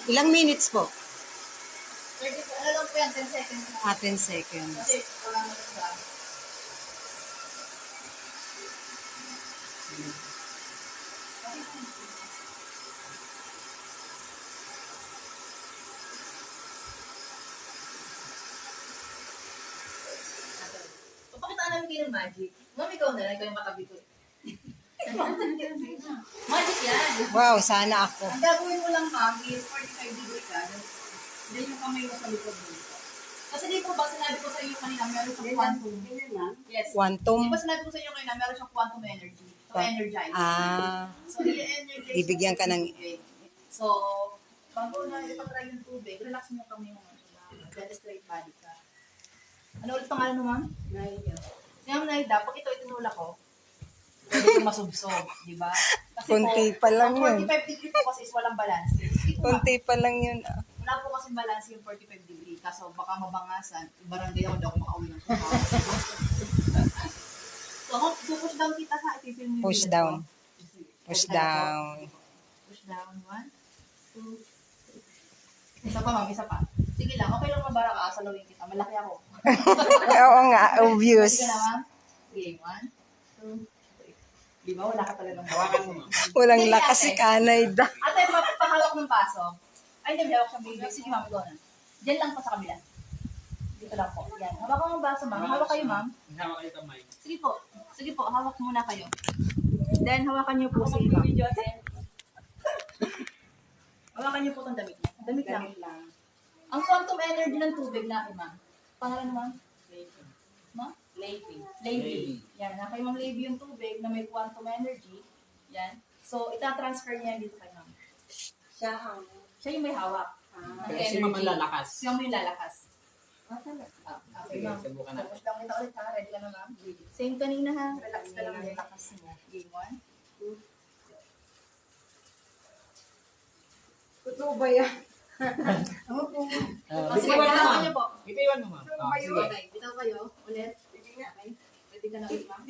Ilang minutes po? 30, ano lang po yan, 10 seconds na. 10 seconds. Kasi wala na sa papakitaan namin kayo ng magic. Ma'am, ikaw na lang, ikaw yung katabi ko. Magic yan. Wow, sana ako. Ang gagawin mo lang, ma'am, is 45 degree ka. Then yung kamay mo sa likod mo. Kasi di po ba, sinabi ko sa iyo kanina, meron siyang quantum. Yes. Quantum? Di ba sinabi ko sa iyo kanina, meron siyang quantum energy. So, energize. So, i-energize. Bibigyan ka ng... So, bago na ipatry yung tubig, relax mo kami yung then straight body ka. Ano ulit pangalan mo, ma'am? Naida. Siya, Naida, pag ito itinulak ko, pwede itong masubsob, di ba? Kasi Konti pa lang yun. 45 degree po kasi is walang balance. Konti pa lang yun. Wala po kasi balance yung 45 degree. Kaso baka mabangasan, barangay ako, daw ako makauwi ng trabaho. So, push down kita ha. Itipin mo yung Push bilat down. ko. Push down. Push down. 1, 2, 3. Isa pa, ma'am. Isa pa. Sige lang. Okay lang mabara ka. Salawin kita. Malaki ako. Oo nga, obvious. Sige na, ma'am. Game. 1, 2, 3. Di ba? Wala ka talagang Hawakan mo, ma'am. Walang lakas si Canada. Ate, papahawak ng paso. Ay, hindi. Hawak siyang baby. Sige, ma'am. Ikaw na. Diyan lang po sa kabila. Dito lang po. Yan. Hawak ko ng baso, ma'am. Hawak kayo, ma'am. Hawak kayo kamay. Sige po. Sige po. Hawak muna kayo. Then, hawakan niyo po si ma'am. Hawakan niyo po itong damit niya. Damit lang. Ang quantum energy ng tubig na ma'am. Pangalan mo, ma'am? Ma'am? Levy. Yan. Na kay Ma'am Levy yung tubig na may quantum energy. Yan. So, itatransfer niya dito kay ma'am. Siya yung may hawak. Pero si ma'am ang lalakas. Siya yung lalakas. Okay, Sige, ma'am. subukan natin. Tapos lang kita ulit ha. Ready ka na, ma'am? Same kanina ha. Relax ka lang. Relax mo. Game 1, 2. Totoo ba yan? Bitiwan mo, ma'am. niyo po. Bitiwan mo, ma'am. Sige. Okay, bitaw kayo. Ulit. Okay. Ready ka na ulit, ma'am? 1,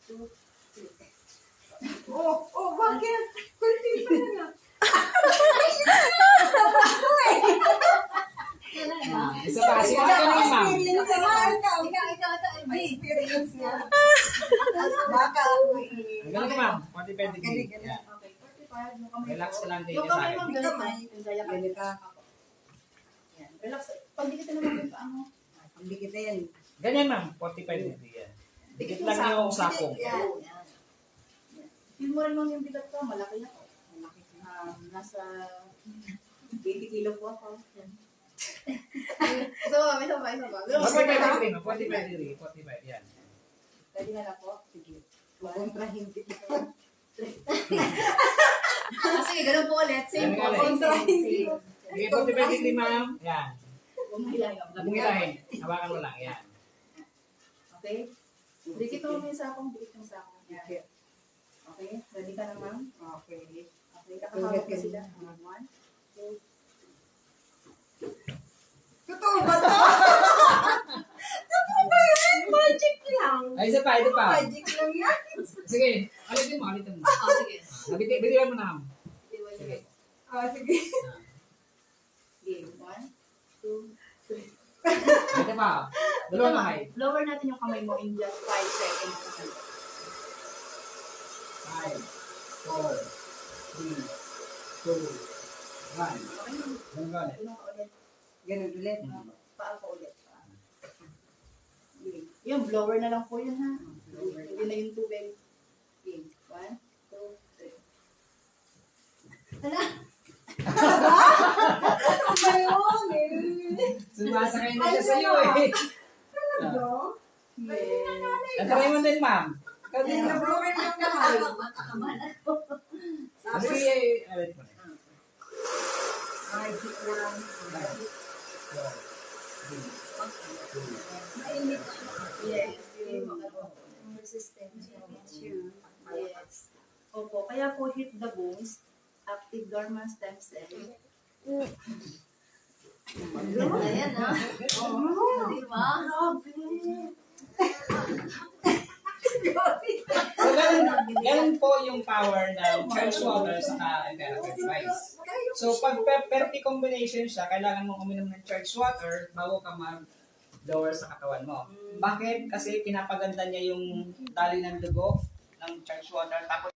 2, 3. Bakit? Kunti pa na. Isa pa. Sige ka lang, ma'am. Ikaw, may experience nga. Baka Galing ka, ma'am. 45 degree. Yeah. Okay, 45. Yung kamay Relax ko. ka lang din Yung sa kamay akin. mo, ganito. Yan. Relax. Pagdikit na naman yung paa mo. Ganyan, ma'am. 45 degree yan. Dikit lang yung sakong. Yan. Feel mo rin mo yung bigat ko. Malaki na ko. Nasa 80 kilo po ako. Yan. Isa pa. 45 degree, ma'am. 45 degree. 45, yan. Pwede na lang po. Sige. kontrahin kita. Sige, ganun po ulit. Same po. Ganun ulit. Sige. Sige, 45 degree, ma'am. Yan. Huwag mo hilahin. Bumilahin. Hawakan mo lang. Yan. Okay? Dikit mo yung sakong. Dikit yung sakong. Yan. Okay? Ready ka na, ma'am? Okay. Okay, kakahawak na sila. 1, 2. Totoo ba to? Totoo ba yan? Magic lang. Ay, isa pa, ito pa. Magic lang yan. Sige, alitin mo. Sige. Bitiwan mo na, ma'am. Sige. Sige. Game. 1, 2, 3. Ito pa. Dalawang kamay. Lower natin yung kamay mo in just 5 seconds. 5, 4, 3, 2, 1. Ganun ka ulit. Inom ka ulit. Ganun ulit. Paan ka ulit. Yung blower na lang po yun ha. Hindi na yung tubig. Game. 1, 2, 3. Hala! Sumasakay na siya sa'yo eh. Natry mo din, ma'am. Ikaw din, ma'am. Blower lang naman. Sige, alit mo na. Magic lang. 4, 3, 2, Yes. Yung resistance. Yes. Opo. Kaya po hit the bones. Active dormant stem cell. Ayan ha. Diba? So, ganun po yung power ng charge water sa temperature device. So, pag perti combination siya, kailangan mong uminom ng charged water bago ka mag-lower sa katawan mo. Bakit? Kasi pinapaganda niya yung daloy ng dugo ng charged water. Tapos